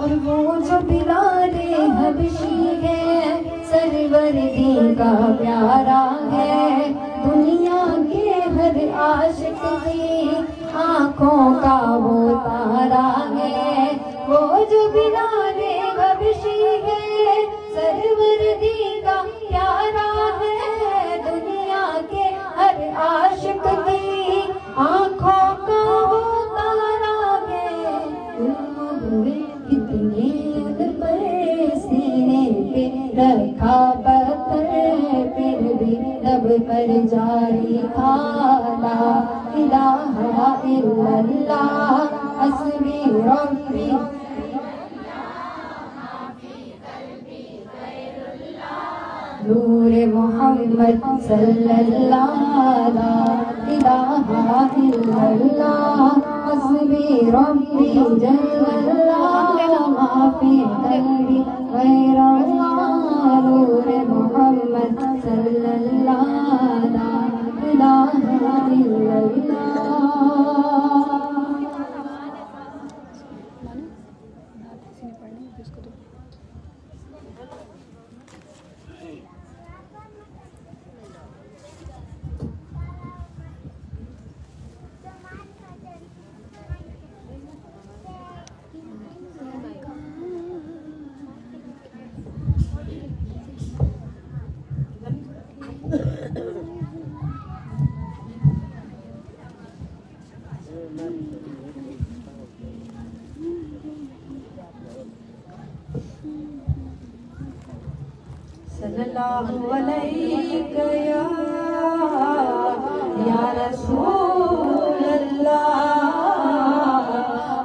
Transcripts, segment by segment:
और वो जो बिलाले हबशी है सरवर दी का प्यारा है, दुनिया के हर आशिक की आँखों का वो तारा है। वो जो बिलाले हबशी है सरवर दी का प्यारा है, दुनिया के हर आशिक की आँखों का वो तारा है। कितने पर सीने पे रखा पत्थर फिर भी लब पर जारी था ला इलाहा इल्लल्लाह हस्बी रब्बी। नूर मोहम्मद सल्लल्लाहु ला इलाहा इल्लल्लाह हस्बी रब्बी जल्लल्लाहु माफी कल्बी गैरल्लाह। नूर मोहम्मद सल्लल्लाहु ला इलाहा इल्लल्लाह। सल्लल्लाहु अलैका या रसूल अल्लाह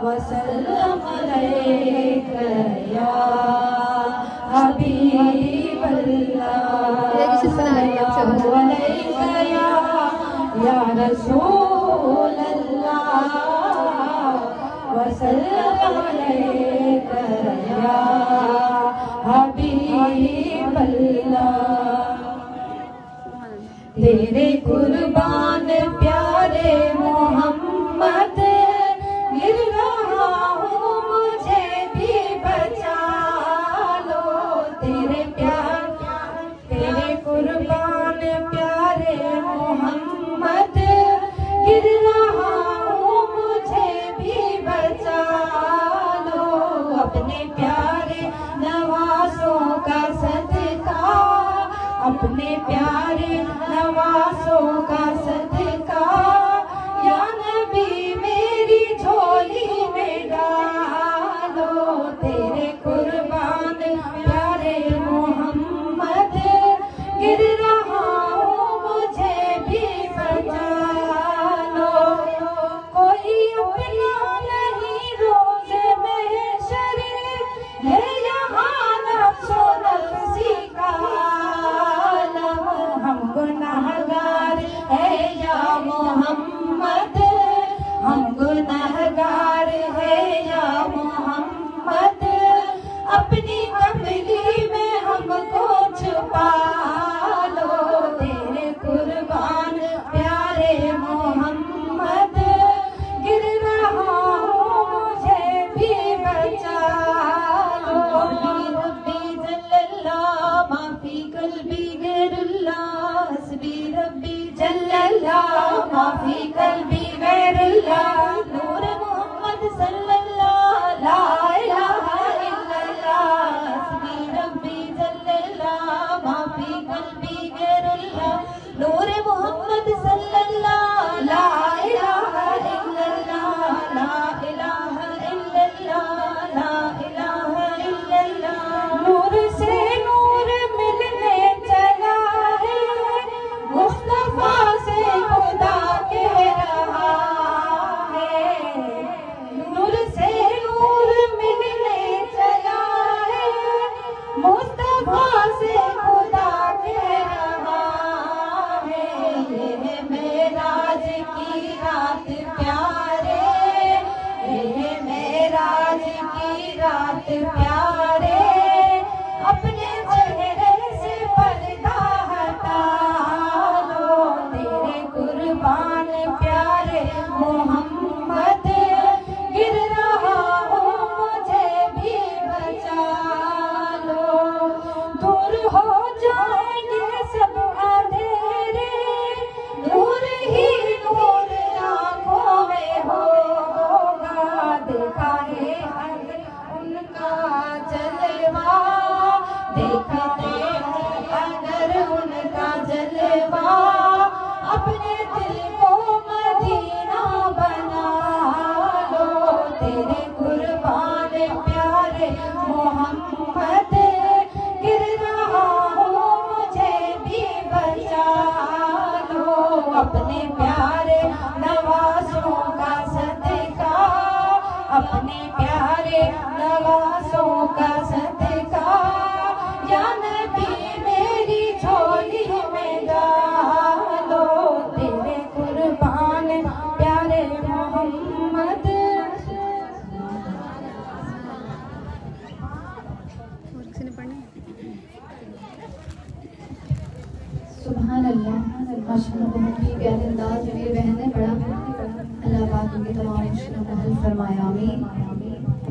वसल्लम अलैका या हबीब अल्लाह। सल्लल्लाहु अलैका या रसूल अल्लाह वसल्लम अलैका या हबीब अल्लाह। तेरे कुर्बान प्यारे मोहम्मद गिर रहा हूँ मुझे भी बचा लो। तेरे कुर्बान प्यारे मोहम्मद गिर रहा हूँ मुझे भी बचा लो। अपने प्यारे नवासों का सदका, अपने प्यारे नवासों का सदका या नबी मेरी झोली में डालो। तेरे कुर्बान प्यारे मोहम्मद गिर रहा हूँ मुझे भी बचा लो। कोई अपना नहीं रोज़ महशर है यहाँ नफ्सो नफ्सी का आलम। हम गुनाहगार है या मोहम्मद, हम गुनाहगार है या मोहम्मद, अपनी कमली में हमको छुपा लो। तेरे कुर्बान प्यारे मोहम्मद गिर रहा हूँ मुझे भी बचा लो। रब्बी जल्लल्लाह माफी कल्बी गैरुल्लाह हस्बी रब्बी जल्लल्लाह माफी कल्बी गैरुल्लाह। नूर मोहम्मद सल्लल्लाहु ला इलाहा इल्लल्लाह हस्बी रब्बी जल्लल्लाह माफी कल्बी गैरुल्लाह। नूर मोहम्मद सल्लल्लाहु ला इलाहा इल्लल्लाह ला इलाहा इल्लल्लाह ला इलाहा इल्लल्लाह। नूर से नूर मिलने चला है मुस्तफा से खुदा कह रहा है। नूर से नूर मिलने चला है मुस्तफा से खुदा कह रहा का जलवा, अपने दिल को मदीना बना लो। तेरे कुर्बान प्यारे मोहम्मद, गिर रहा हूँ मुझे भी बचा लो। अपने प्यारे नवाजों का सदका, अपने प्यारे नवाजों का सदका, या नबी मेरी झोली में डालो। तेरे कुर्बान प्यारे मोहम्मद। सुभान अल्लाह, माशाअल्लाह, बहुत ही प्यारे अंदाज में मेरी बहन ने पढ़ा। अल्लाह पाक उनकी तमाम मुश्किलों को हल फरमाए, आमीन।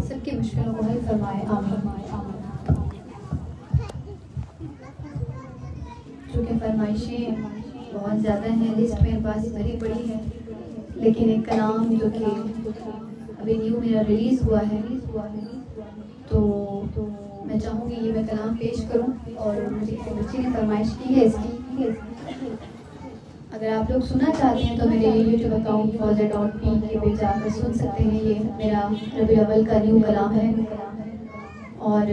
सबकी मुश्किलों को हल फरमाए, आमीन। चूँकि फरमाइशें बहुत ज़्यादा हैं, लिस्ट मेरे पास भरी पड़ी है, लेकिन एक कलाम जो कि अभी न्यू मेरा रिलीज़ हुआ है, तो मैं चाहूँगी ये मैं कलाम पेश करूँ। और मुझे एक बच्ची ने फरमाइश की है इसकी। अगर आप लोग सुनना चाहते हैं तो मेरे यूट्यूब अकाउंट fauziya.p के पे जाकर सुन सकते हैं। ये मेरा रबीउल अव्वल का न्यू कलाम है और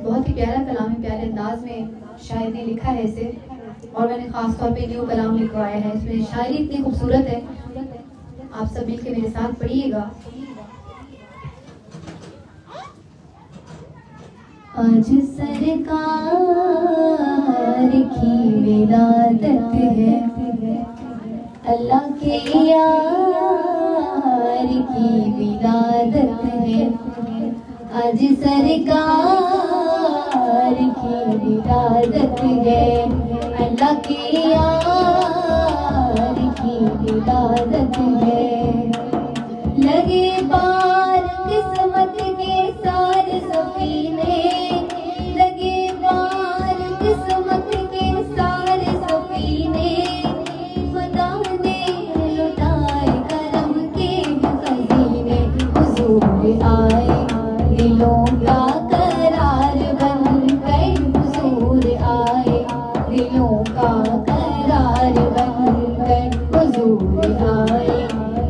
बहुत ही प्यारा कलाम है, प्यारे अंदाज में शायर ने लिखा है इसे, और मैंने ख़ास तौर पे न्यू कलाम लिखवाया है। इसमें शायरी इतनी खूबसूरत है, आप सब मिल के मेरे साथ पढ़िएगा। आज सरकार की विलादत है, अल्लाह के यार की विलादत है। आज सरकार की विलादत है, अल्लाह के यार की विलादत है। लगे पार किस्मत के सारे सफीने, लगे पार किस्मत के सारे सफीने, खुदा ने लुटाए करम के खजीने। हुजूर आए दिलों का करार बनकर, हुजूर आए दिलों का करार बनकर, हुजूर आए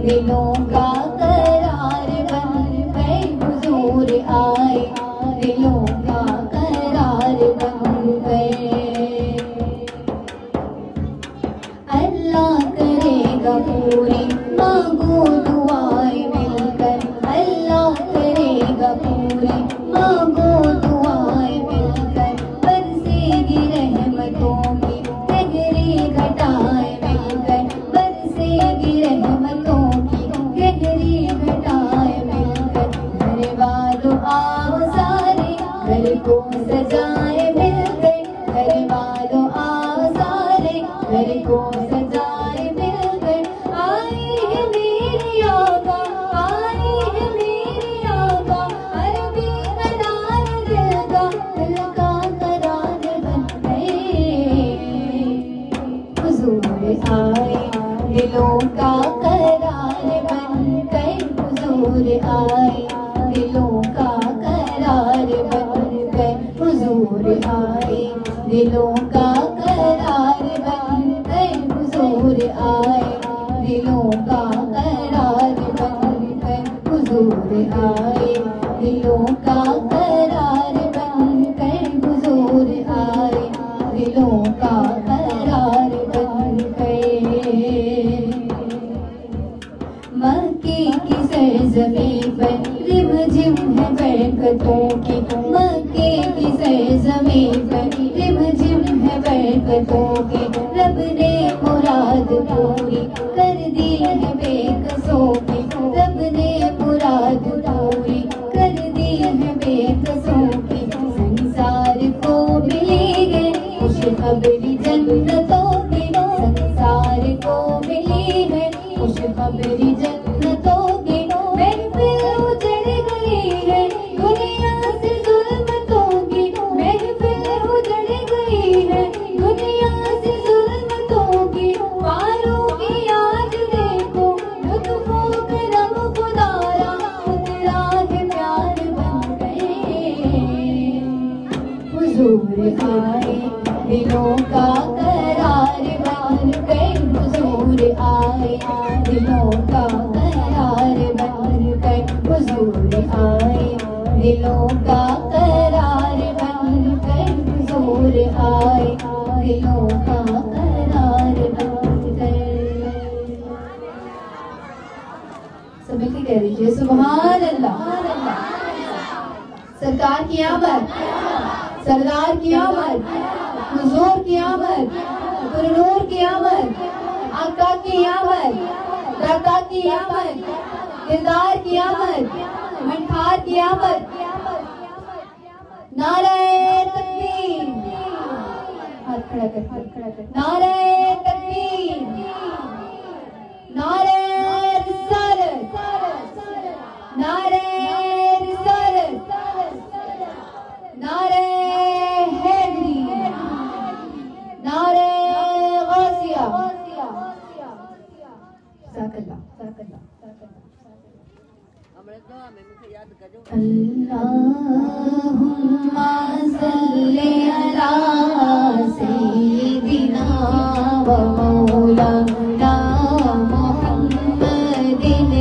दिलों का करार बनकर, हुजूर आए दिलों का करार बनकर। अल्लाह करेगा पूरी मांगो दुआएं मिलकर, अल्लाह करेगा पूरी मांगो दुआएं मिलकर। बरसेगी रहमतों की गहरी घटाएं मिलकर, बरसेगी रहमतों की गहरी घटाएं मिलकर। घर वालों आओ सारे घर को सजाए मिलकर, घर वालों आओ सारे घर को सजाए मिलकर। आई है मेरी आका, आई है मेरी आका, अरबी करार दिल का करार बन गए। हुजूर आए दिलों का करार बनकर, हुजूर आए दिलों का करार बनकर, हुजूर आए दिलों का करार बनकर, हुजूर आए दिलों का करार बनकर, हुजूर आए दिलों का करार बनकर, हुजूर आए दिलों का करार बनकर। मक्के की सरज़मीं पर रिमझिम है बरकतों की, मक्के की सरज़मीं पर रिमझिम है बरकतों की। रब ने मुराद पूरी कर दी है बेकसों की, रब ने मुराद पूरी कर दी है बेकसों की। संसार को मिली है खुशखबरी जन्नतों की, संसार को मिली है खुशखबरी जन्नतों की। महफिल उजड़ गई है दुनिया से जुल्मतों की, महफिल उजड़ गई है दुनिया से जुल्मतों की। पारों की याद देखो लुत्फो करम खुदारा, उतरा है प्यार बन गए। हुजूर आए दिलों का दिलों का करार बनकर हुजूर आए, दिलों का करार बनकर हुजूर आए, दिलों का करार बनकर। सब मिलके कह दीजिए सुभान अल्लाह। सरकार की आमद, सरदार की आमद, हुजूर की आमद, गुरूर की आमद, आका की आमद, दाता की आमद, दिलदार की आमद, मंठार की आमद। नारे तकबीर, हाथ खड़ा कर, नारे तकबीर, नारे रिसालत, नारे रिसालत, नारे हैदरी, नारे गाजिया। अल्लाहुम्मा सल्ली अला सय्यिदिना व मौलाना मुहम्मदिन।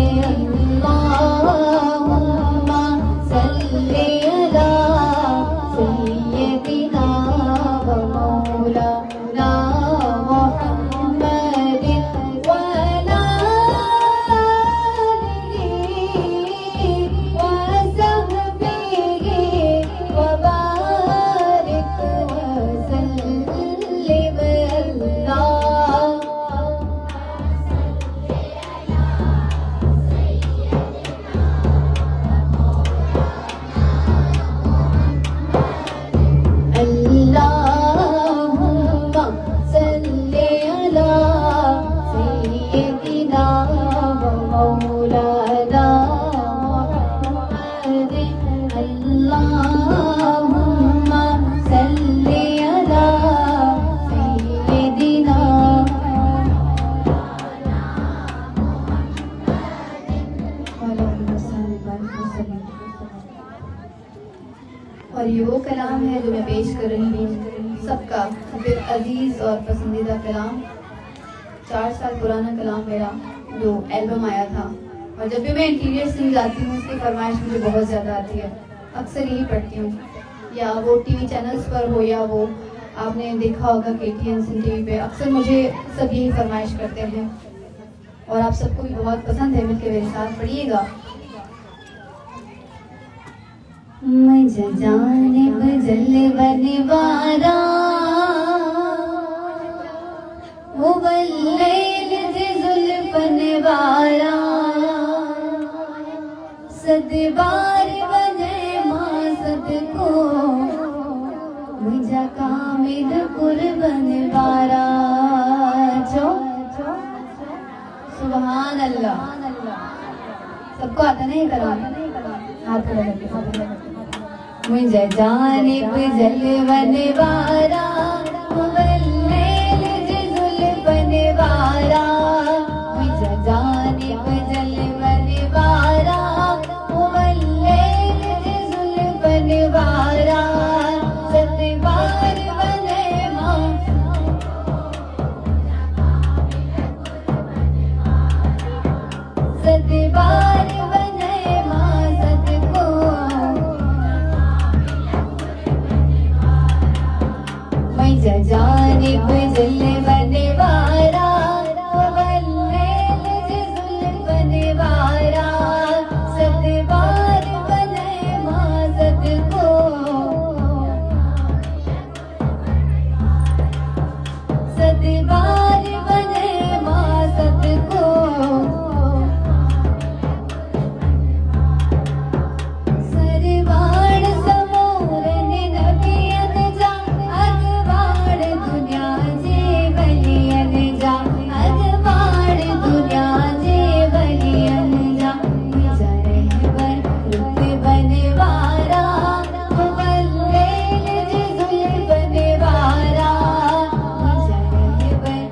अल्लाहुम्मा सल्ली अला सय्यिदिना व मौलाना मुहम्मदिन व अला और ये वो कलाम है जो मैं पेश कर रही हूँ, सबका दिल अजीज और पसंदीदा कलाम। 4 साल पुराना कलाम मेरा जो एल्बम आया था, और जब भी मैं इंटीरियर सिंग जाती हूँ उसकी फरमाइश मुझे बहुत ज़्यादा आती है। अक्सर यही पढ़ती हूँ, या वो टीवी चैनल्स पर हो, या वो आपने देखा होगा KTN सिंह टीवी पे, अक्सर मुझे सब यही फरमाइश करते हैं और आप सबको भी बहुत पसंद है। मिलके मेरे साथ पढ़िएगा। मुझे जानिब जलवने वाला वो वल्लैल जुल्फन वाला, सदबार बने माँ सद को मुझे कामिल कुर्बन वाला। जो सुभान अल्लाह। सबको आता नहीं कलाम? हाथ खड़ा करके मुझे जानिब जलवन वाला वल्लैल जुल्फन वाला, मुझे जानिब जलवन वाला वल्लैल जुल्फन वाला, सदबार बने माँ सदबार बने माँ सद को मुझे जानिब जलवन वाला वल्लैल जुल्फन वाला, सदबार बने माँ सद को सदबार बने माँ सद को। सरवाड़ समूरन नबियन जा अगवाड़ दुनिया जे बलियन जा, अगवाड़ दुनिया जे बलियन जा, मुझा रहबर रुतबन वाला वल्लैल जुल्फन वाला, मुझा रहबर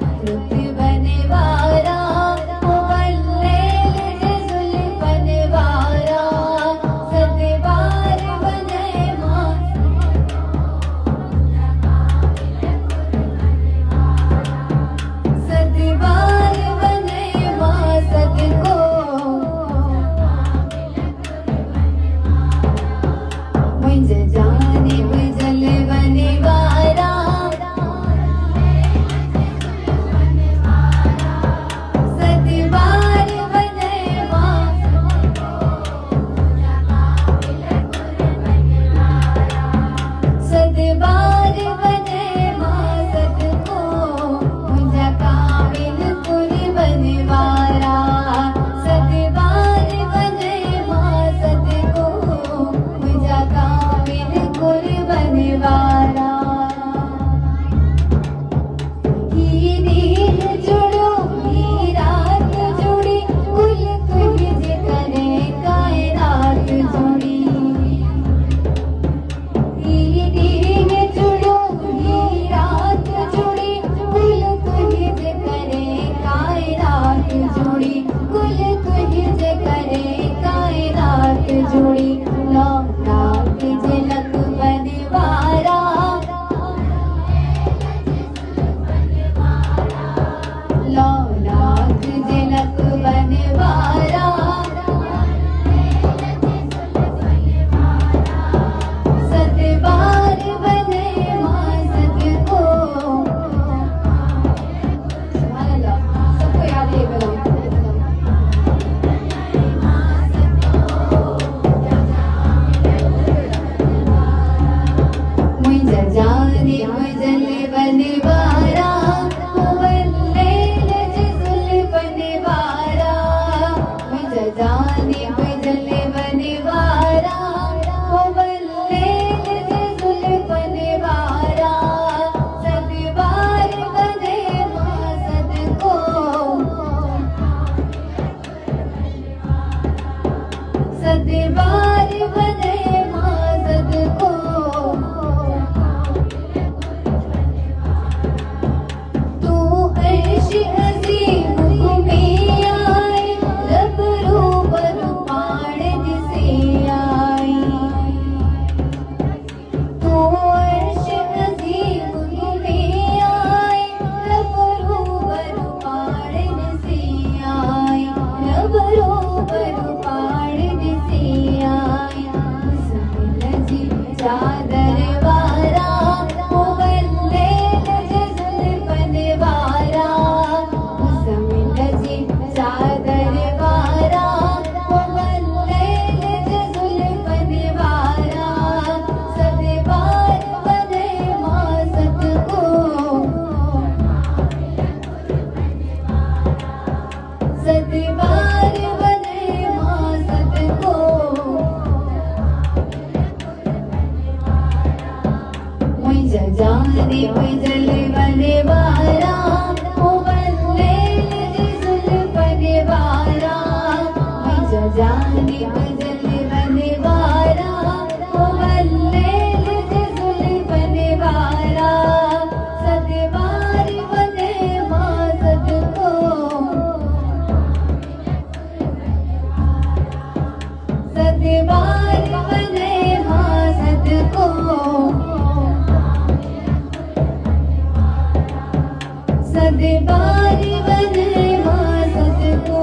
सद बार बनवा सदको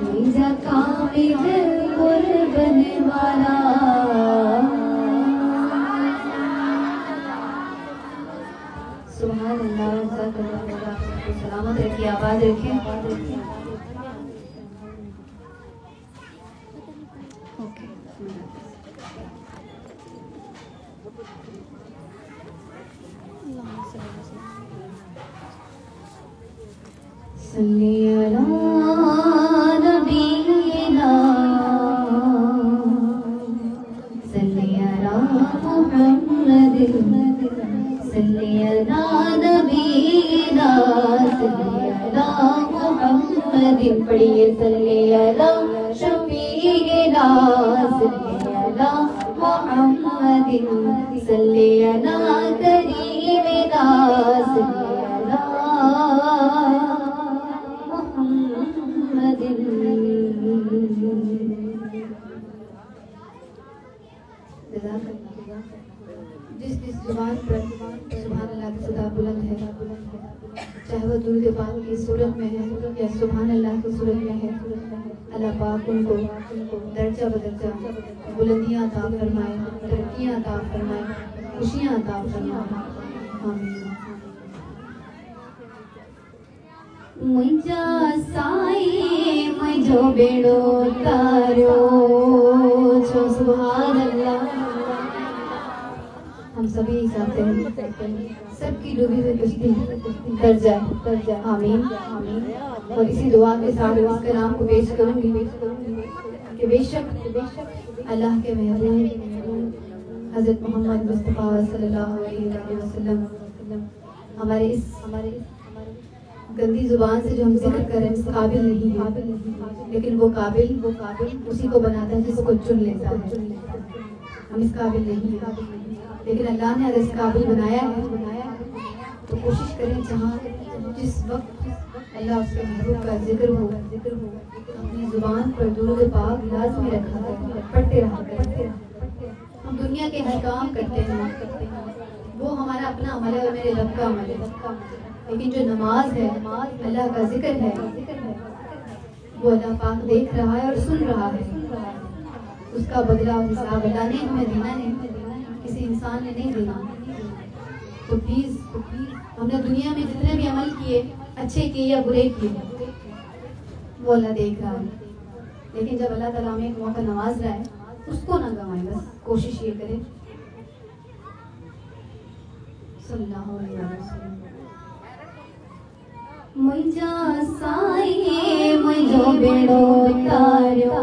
मेरा कामिल कुर्बन वाला। सुभान अल्लाह। सलामत रखिए, आबाद रखें। सल्ली अला नबीना सल्ली अला मुहम्मद सल्ली अला नबीना सल्ली अला मुहम्मद। पढ़िए सल्ली अला शफीना सल्ली अला मुहम्मद सल्ली अला करीमिना सल्ली अला जिस जुबान पर सुभान अल्लाह की सदा बुलंद है, चाहे वह दुरूद पाक की सूरत में है या सुभान अल्लाह की सूरत में है, अल्लाह पाक उनको दर्जा बदर्जा बुलंदियाँ अता फरमाए, तरक्कियाँ अता फरमाए, खुशियाँ अता फरमाए। आमीन। मुझा साई मुझो बेड़ो तारो छो सुभान अल्लाह। हम सभी चाहते हैं सबकी डूबी हुई कश्ती तर जाए। आमीन। और इसी दुआ के साथ इस कलाम को पेश करूंगी कि बेशक अल्लाह के महबूब हज़रत मोहम्मद मुस्तफ़ा सल्लल्लाहु अलैहि वसल्लम हमारे इस गंदी जुबान से जो हम जिक्र करें इस काबिल नहीं है, लेकिन वो काबिल उसी को बनाता है जिसको चुन लेता है। हम इस काबिल नहीं है, लेकिन अल्लाह ने अगर इस काबिल बनाया है तो कोशिश करें जहाँ जिस वक्त अल्लाह उसके महबूब का जिक्र हो अपनी जुबान पर दुरूद पाक लाज़मी रखा करें, पढ़ते रहा करें। हम दुनिया के हर काम करते हैं, वो हमारा अपना अमल है, मेरे रब का अमल है, लेकिन जो नमाज है, अल्लाह का जिक्र है, वो अल्लाह पाक देख रहा है और सुन रहा है। उसका बदला और हिसाब अल्लाह ने हमें देना है, किसी इंसान ने नहीं देना। तो प्लीज हमने दुनिया में जितने भी अमल किए, अच्छे किए या बुरे किए, वो अल्लाह देख रहा है। लेकिन जब अल्लाह ताला हमें एक मौका नवाज रहा है, उसको ना गंवाएं, बस कोशिश ये करें। सल्लल्लाहु अलैहि वसल्लम। मुझा साई मुझो बेड़ो तारो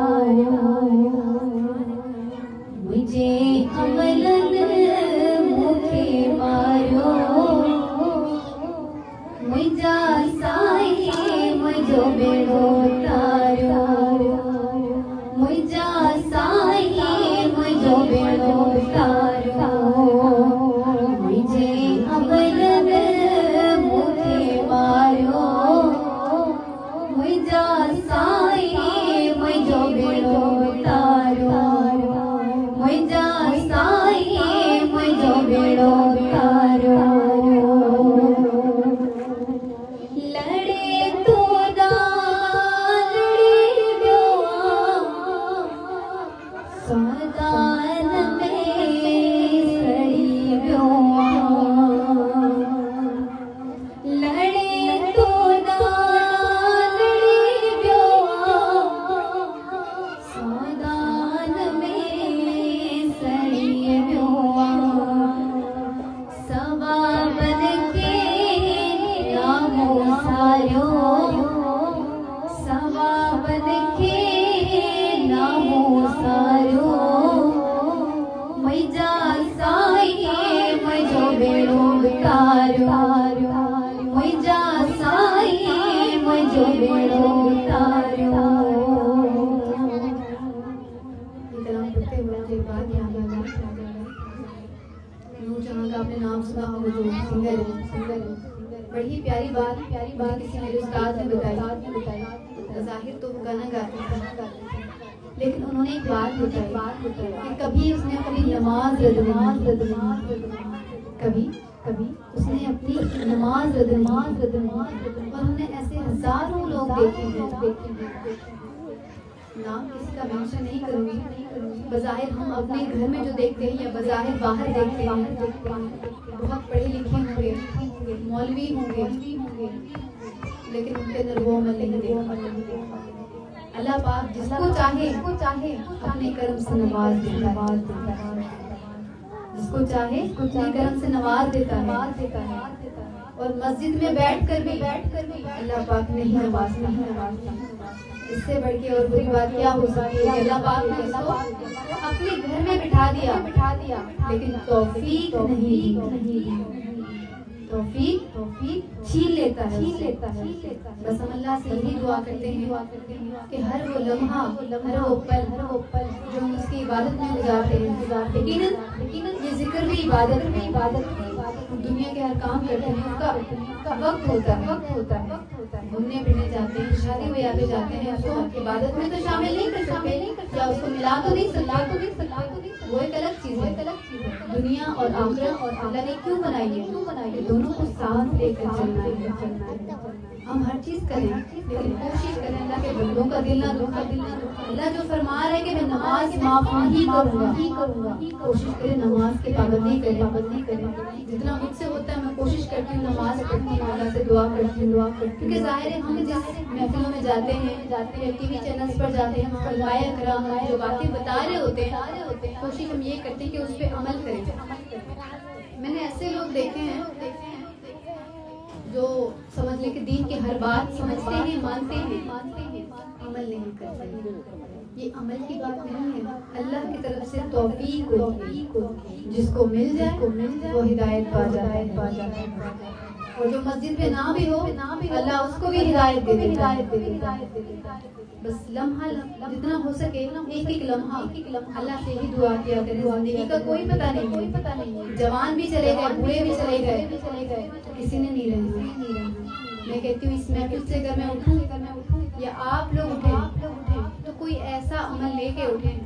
मुझे अमलन मुखे मारो। मुझा साई मुझो बेड़ो तारो मुझा साई मुझो बेड़ो तारो मुझे अमलन मुखे मारो। मुझा साई मुझो बेड़ो तारो मुझा साई मुझो बेड़ो तारो। लड़े तो ना लड़े ब्योआ समादान में सड़ी ब्योआ। लड़े तो ना लड़े ब्योआ समादान में सड़ी ब्योआ। सवा बन के नामो सारो सवा बन के नामो सारो। मुझा साई मुझो बेड़ो तारो मुझा साई मुझो बेड़ो तारो। पढ़ते हुए मुझे बात याद आ गई का आपने नाम सुना हो, जो सिंगर है, बड़ी प्यारी बात किसी मेरे उस्ताद ने बताई। ज़ाहिर तो वो गाना गाते थे, लेकिन उन्होंने एक बात बताई कि कभी उसने अपनी नमाज रद्द नहीं, उसने अपनी नमाज और हमने ऐसे हजारों लोग देखे हैं, नाम किसी का मेंशन नहीं करूंगी, बज़ाहिर हम अपने घर में जो देखते हैं या बज़ाहिर बाहर देखते हैं, बहुत पढ़े लिखे होंगे, मौलवी होंगे, लेकिन उनके अंदर वो अमल नहीं देखा। अल्लाह पाक जिसको चाहे अपने कर्म से नवाज देता है, जिसको चाहे अपने कर्म से नवाज देता है। और मस्जिद में बैठकर भी अल्लाह पाक नहीं नवाजता। इससे बढ़ के और बुरी बात क्या हो सकती है? अल्लाह पाक ने इसको अपने घर में बिठा दिया, लेकिन तौफीक नहीं दी, तौफीक छीन लेता है। बस हम अल्लाह से यही दुआ करते हैं कि हर वो लम्हा, हर वो पल जो हम उसकी इबादत में गुजारते हैं, यकीनन ये जिक्र भी इबादत है। दुनिया के हर काम करते हैं, उसका वक्त होता है। घूमने फिरने जाते हैं, शादी ब्याह पे जाते हैं, उसको इबादत में तो शामिल नहीं कर सकते, या उसको मिला तो नहीं सकते, वो एक अलग चीज है। दुनिया और आखिरत अल्लाह ने क्यों बनाई है? दोनों को साथ लेकर चलना है। हम हर चीज करें, लेकिन कोशिश करें अल्लाह के बंदों का दिल ना दुखा। अल्लाह जो फरमा रहे कि मैं नमाज माफ नहीं करूंगा, कोशिश करें नमाज की पाबंदी करें। जितना मुझसे होता है मैं कोशिश करती हूँ, नमाज पढ़ती हूँ, अल्लाह से दुआ करती हूँ, क्योंकि जाहिर है हम जिस महफिलों में जाते हैं, टीवी चैनल्स पर जाते हैं, फरमाया कराम जो बातें बता रहे होते हैं, कोशिश हम ये करते हैं कि उस पर अमल करें। मैंने ऐसे लोग देखे हैं जो समझ ले कि दीन की हर बात समझते हैं, मानते हैं, अमल नहीं करते। ये अमल की बात नहीं है, अल्लाह की तरफ से तौफीक होती, जिसको मिल जाए वो हिदायत पा जाता है। और जो मस्जिद में ना भी हो, अल्लाह उसको भी हिदायत दे देता। बस लम्हा जितना हो सके एक लम्हा अल्लाह से ही दुआ किया करें। जिंदगी का कोई पता नहीं, जवान भी चले गए, बूढ़े भी चले गए, किसी ने नहीं रहना। मैं कहती हूँ इस महफिल से अगर मैं उठूं या आप लोग उठें, तो कोई ऐसा अमल लेके उठें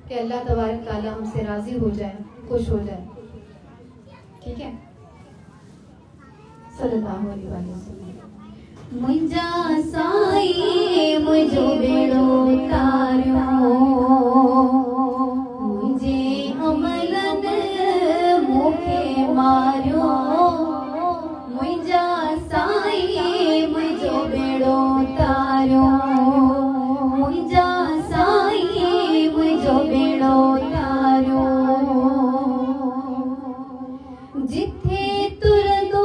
कि अल्लाह तबारक ताला हमसे राजी हो जाए, खुश हो जाए। ठीक है, सल्लल्लाहु अलैहि वसल्लम। मुंजा साई मुझो बेड़ो तारियो, मुझे अमलन मुखे मारियो। मुंजा साई मुझो बेड़ो तारियो, मुंजा साई मुझो बेड़ो तारियो। जिथे तुरंदो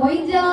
मुझा